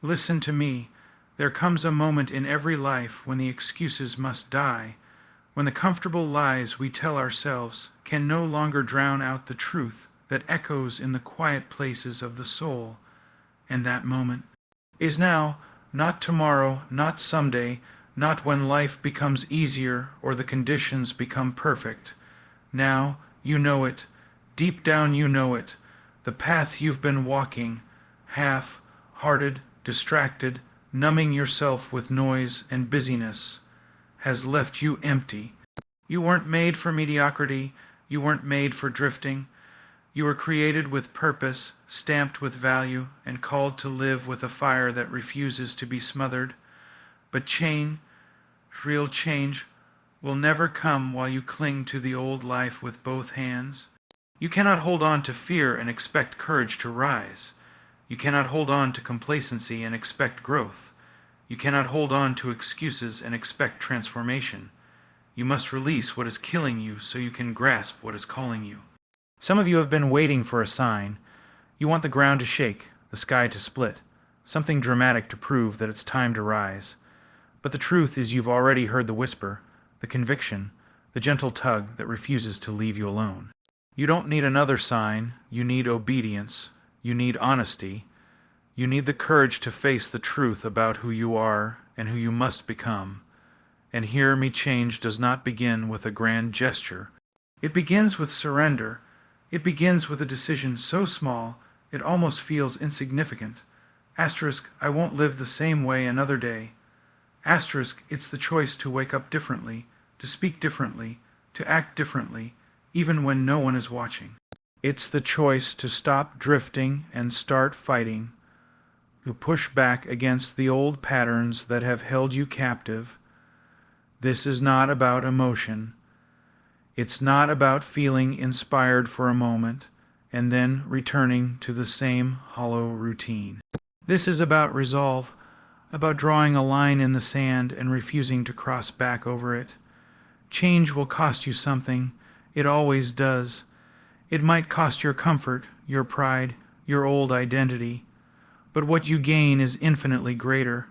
Listen to me. There comes a moment in every life when the excuses must die, when the comfortable lies we tell ourselves can no longer drown out the truth that echoes in the quiet places of the soul. And that moment is now, not tomorrow, not someday, not when life becomes easier or the conditions become perfect. Now, you know it. Deep down you know it. The path you've been walking, half-hearted, distracted, numbing yourself with noise and busyness, has left you empty. You weren't made for mediocrity. You weren't made for drifting. You were created with purpose, stamped with value, and called to live with a fire that refuses to be smothered. But real change, will never come while you cling to the old life with both hands. You cannot hold on to fear and expect courage to rise. You cannot hold on to complacency and expect growth. You cannot hold on to excuses and expect transformation. You must release what is killing you so you can grasp what is calling you. Some of you have been waiting for a sign. You want the ground to shake, the sky to split, something dramatic to prove that it's time to rise. But the truth is you've already heard the whisper, the conviction, the gentle tug that refuses to leave you alone. You don't need another sign. You need obedience. You need honesty. You need the courage to face the truth about who you are and who you must become. And hear me, change does not begin with a grand gesture. It begins with surrender. It begins with a decision so small it almost feels insignificant. Asterisk, I won't live the same way another day. Asterisk, it's the choice to wake up differently, to speak differently, to act differently, even when no one is watching. It's the choice to stop drifting and start fighting, to push back against the old patterns that have held you captive. This is not about emotion. It's not about feeling inspired for a moment and then returning to the same hollow routine. This is about resolve, about drawing a line in the sand and refusing to cross back over it. Change will cost you something. It always does. It might cost your comfort, your pride, your old identity. But what you gain is infinitely greater: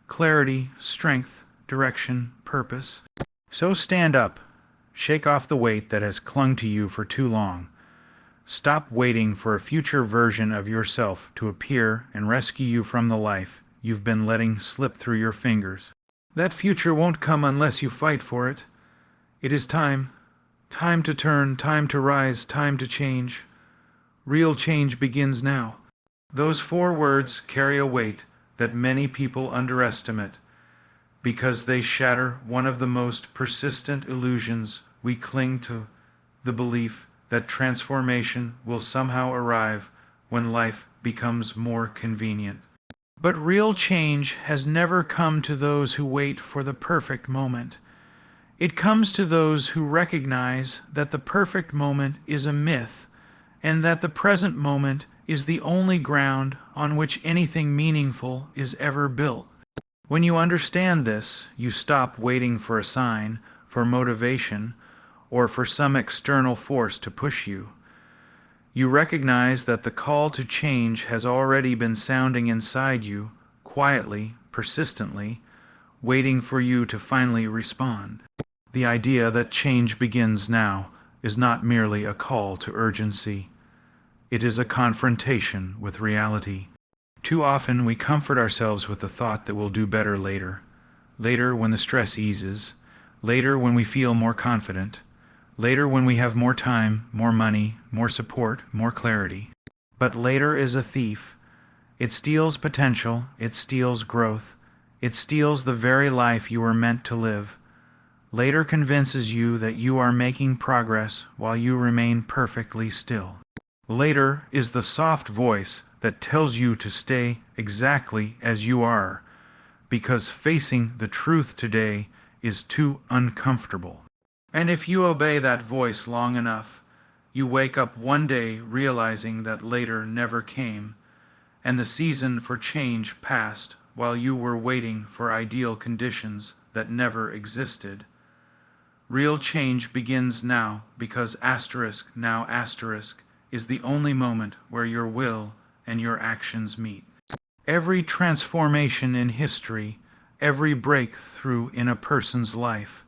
clarity, strength, direction, purpose. So stand up. Shake off the weight that has clung to you for too long. Stop waiting for a future version of yourself to appear and rescue you from the life you've been letting slip through your fingers. That future won't come unless you fight for it. It is time. Time to turn, time to rise, time to change. Real change begins now. Those 4 words carry a weight that many people underestimate because they shatter one of the most persistent illusions we cling to, the belief that transformation will somehow arrive when life becomes more convenient. But real change has never come to those who wait for the perfect moment. It comes to those who recognize that the perfect moment is a myth, and that the present moment is the only ground on which anything meaningful is ever built. When you understand this, you stop waiting for a sign, for motivation, or for some external force to push you. You recognize that the call to change has already been sounding inside you, quietly, persistently, waiting for you to finally respond. The idea that change begins now is not merely a call to urgency. It is a confrontation with reality. Too often we comfort ourselves with the thought that we'll do better later. Later when the stress eases. Later when we feel more confident. Later when we have more time, more money, more support, more clarity. But later is a thief. It steals potential. It steals growth. It steals the very life you were meant to live. Later convinces you that you are making progress while you remain perfectly still. Later is the soft voice that tells you to stay exactly as you are, because facing the truth today is too uncomfortable. And if you obey that voice long enough, you wake up one day realizing that later never came, and the season for change passed while you were waiting for ideal conditions that never existed. Real change begins now because now is the only moment where your will and your actions meet. Every transformation in history, every breakthrough in a person's life,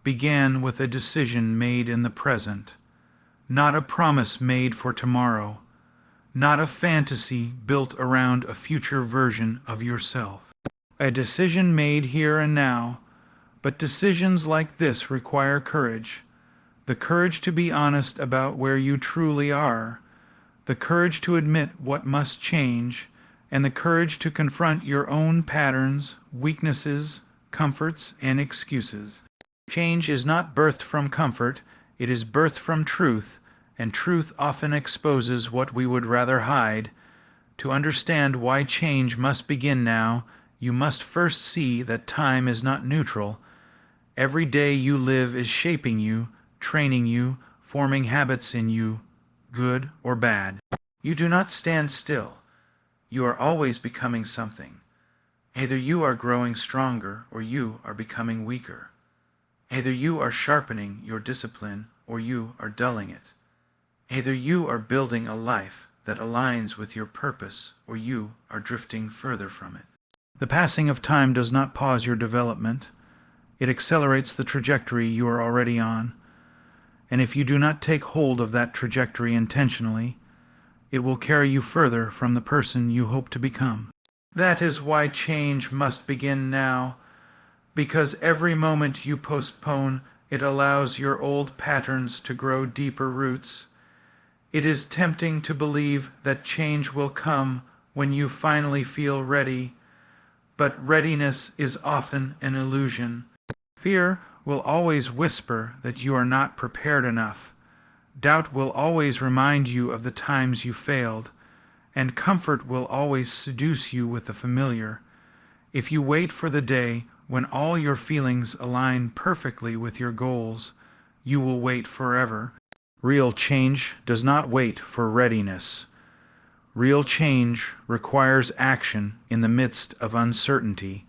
began with a decision made in the present, not a promise made for tomorrow, not a fantasy built around a future version of yourself. A decision made here and now, but decisions like this require courage. The courage to be honest about where you truly are, the courage to admit what must change, and the courage to confront your own patterns, weaknesses, comforts, and excuses. Change is not birthed from comfort, it is birthed from truth, and truth often exposes what we would rather hide. To understand why change must begin now, you must first see that time is not neutral. Every day you live is shaping you, training you, forming habits in you, good or bad. You do not stand still. You are always becoming something. Either you are growing stronger or you are becoming weaker. Either you are sharpening your discipline or you are dulling it. Either you are building a life that aligns with your purpose or you are drifting further from it. The passing of time does not pause your development. It accelerates the trajectory you are already on. And if you do not take hold of that trajectory intentionally, it will carry you further from the person you hope to become. That is why change must begin now, because every moment you postpone, it allows your old patterns to grow deeper roots. It is tempting to believe that change will come when you finally feel ready, but readiness is often an illusion. Fear will always whisper that you are not prepared enough. Doubt will always remind you of the times you failed, and comfort will always seduce you with the familiar. If you wait for the day when all your feelings align perfectly with your goals, you will wait forever. Real change does not wait for readiness. Real change requires action in the midst of uncertainty,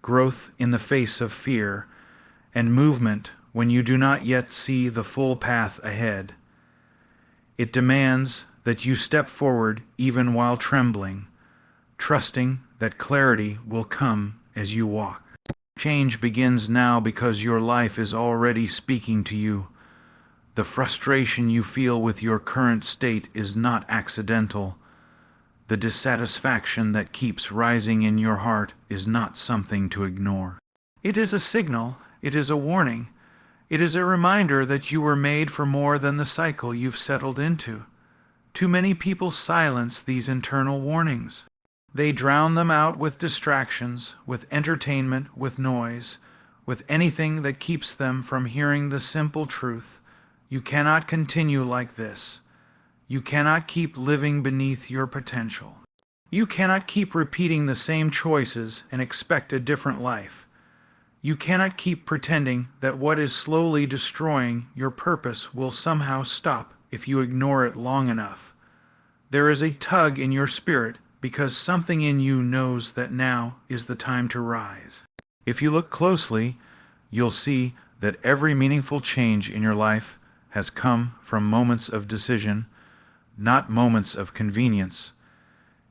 growth in the face of fear, and movement when you do not yet see the full path ahead. It demands that you step forward even while trembling, trusting that clarity will come as you walk. Change begins now because your life is already speaking to you. The frustration you feel with your current state is not accidental. The dissatisfaction that keeps rising in your heart is not something to ignore. It is a signal, it is a warning. It is a reminder that you were made for more than the cycle you've settled into. Too many people silence these internal warnings. They drown them out with distractions, with entertainment, with noise, with anything that keeps them from hearing the simple truth. You cannot continue like this. You cannot keep living beneath your potential. You cannot keep repeating the same choices and expect a different life. You cannot keep pretending that what is slowly destroying your purpose will somehow stop if you ignore it long enough. There is a tug in your spirit because something in you knows that now is the time to rise. If you look closely, you'll see that every meaningful change in your life has come from moments of decision, not moments of convenience.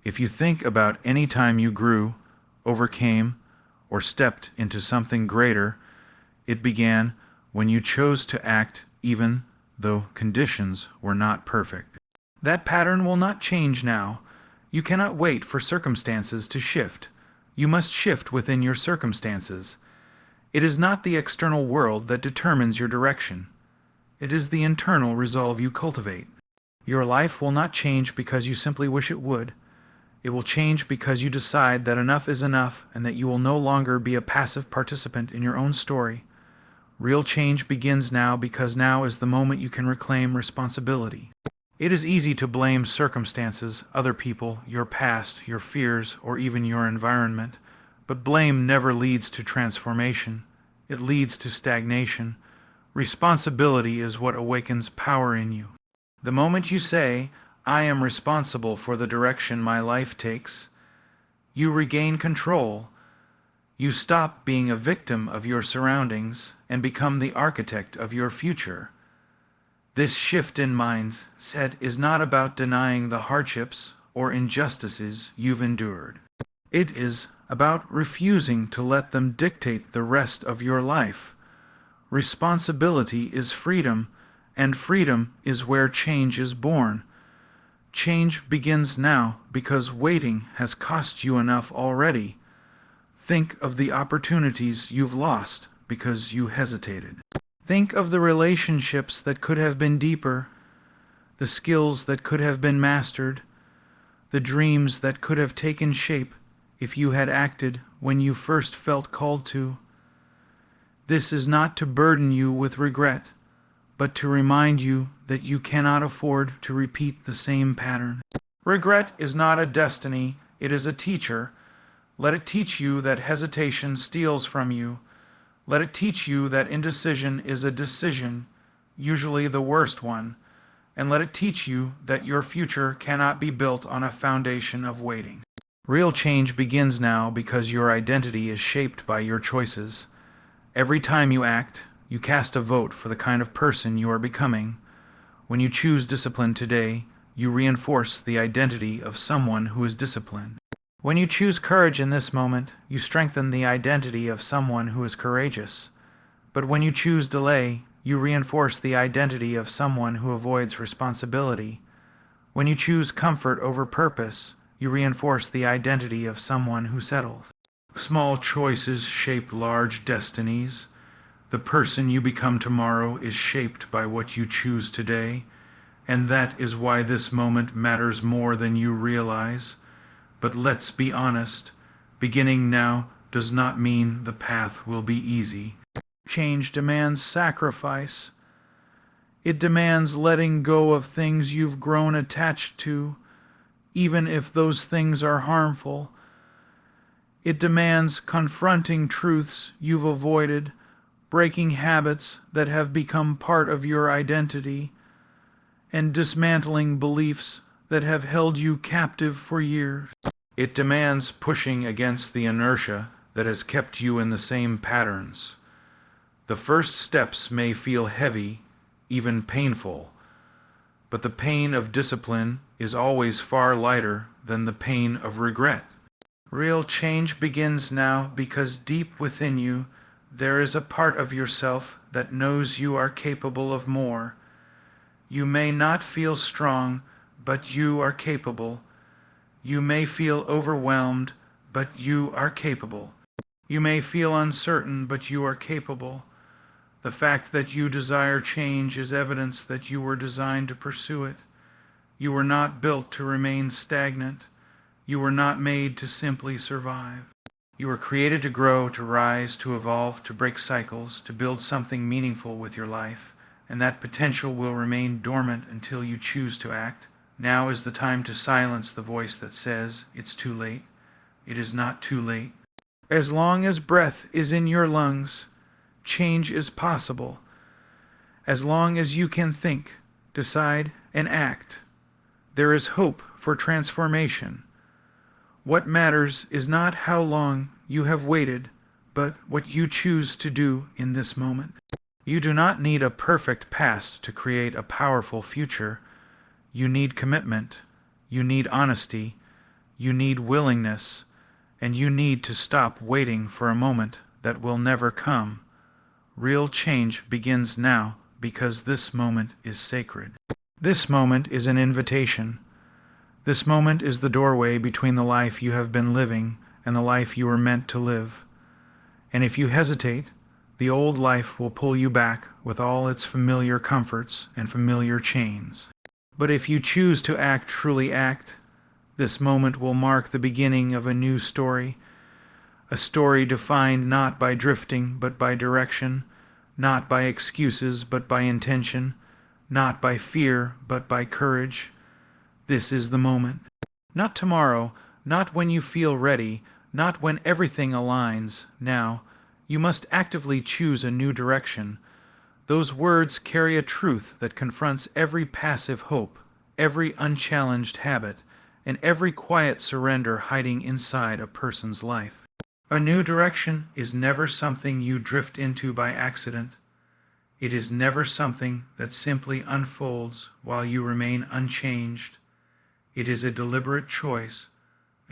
If you think about any time you grew, overcame, or stepped into something greater, it began when you chose to act even though conditions were not perfect. That pattern will not change now. You cannot wait for circumstances to shift. You must shift within your circumstances. It is not the external world that determines your direction. It is the internal resolve you cultivate. Your life will not change because you simply wish it would. It will change because you decide that enough is enough and that you will no longer be a passive participant in your own story. Real change begins now because now is the moment you can reclaim responsibility. It is easy to blame circumstances, other people, your past, your fears, or even your environment, but blame never leads to transformation. It leads to stagnation. Responsibility is what awakens power in you. The moment you say, "I am responsible for the direction my life takes," you regain control. You stop being a victim of your surroundings and become the architect of your future. This shift in mindset is not about denying the hardships or injustices you've endured. It is about refusing to let them dictate the rest of your life. Responsibility is freedom, and freedom is where change is born. Change begins now because waiting has cost you enough already. Think of the opportunities you've lost because you hesitated. Think of the relationships that could have been deeper, the skills that could have been mastered, the dreams that could have taken shape if you had acted when you first felt called to. This is not to burden you with regret, but to remind you that you cannot afford to repeat the same pattern. Regret is not a destiny, it is a teacher. Let it teach you that hesitation steals from you. Let it teach you that indecision is a decision, usually the worst one. And let it teach you that your future cannot be built on a foundation of waiting. Real change begins now because your identity is shaped by your choices. Every time you act, you cast a vote for the kind of person you are becoming. When you choose discipline today, you reinforce the identity of someone who is disciplined. When you choose courage in this moment, you strengthen the identity of someone who is courageous. But when you choose delay, you reinforce the identity of someone who avoids responsibility. When you choose comfort over purpose, you reinforce the identity of someone who settles. Small choices shape large destinies. The person you become tomorrow is shaped by what you choose today, and that is why this moment matters more than you realize. But let's be honest, beginning now does not mean the path will be easy. Change demands sacrifice. It demands letting go of things you've grown attached to, even if those things are harmful. It demands confronting truths you've avoided, breaking habits that have become part of your identity, and dismantling beliefs that have held you captive for years. It demands pushing against the inertia that has kept you in the same patterns. The first steps may feel heavy, even painful, but the pain of discipline is always far lighter than the pain of regret. Real change begins now because deep within you there is a part of yourself that knows you are capable of more. You may not feel strong, but you are capable. You may feel overwhelmed, but you are capable. You may feel uncertain, but you are capable. The fact that you desire change is evidence that you were designed to pursue it. You were not built to remain stagnant. You were not made to simply survive. You were created to grow, to rise, to evolve, to break cycles, to build something meaningful with your life, and that potential will remain dormant until you choose to act. Now is the time to silence the voice that says, "It's too late." It is not too late. As long as breath is in your lungs, change is possible. As long as you can think, decide, and act, there is hope for transformation. What matters is not how long you have waited, but what you choose to do in this moment. You do not need a perfect past to create a powerful future. You need commitment, you need honesty, you need willingness, and you need to stop waiting for a moment that will never come. Real change begins now because this moment is sacred. This moment is an invitation. This moment is the doorway between the life you have been living and the life you were meant to live. And if you hesitate, the old life will pull you back with all its familiar comforts and familiar chains. But if you choose to truly act, this moment will mark the beginning of a new story, a story defined not by drifting but by direction, not by excuses but by intention, not by fear but by courage. This is the moment. Not tomorrow, not when you feel ready, not when everything aligns. Now, you must actively choose a new direction. Those words carry a truth that confronts every passive hope, every unchallenged habit, and every quiet surrender hiding inside a person's life. A new direction is never something you drift into by accident. It is never something that simply unfolds while you remain unchanged. It is a deliberate choice,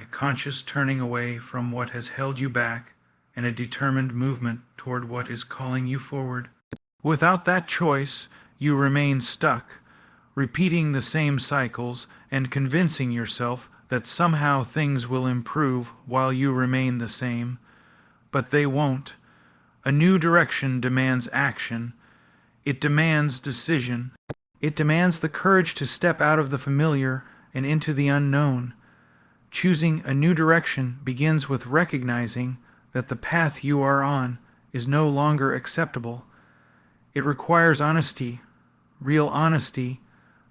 a conscious turning away from what has held you back, and a determined movement toward what is calling you forward. Without that choice, you remain stuck, repeating the same cycles and convincing yourself that somehow things will improve while you remain the same. But they won't. A new direction demands action. It demands decision. It demands the courage to step out of the familiar and into the unknown. Choosing a new direction begins with recognizing that the path you are on is no longer acceptable. It requires honesty, real honesty,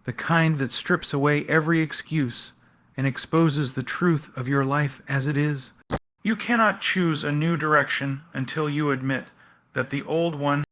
the kind that strips away every excuse and exposes the truth of your life as it is. You cannot choose a new direction until you admit that the old one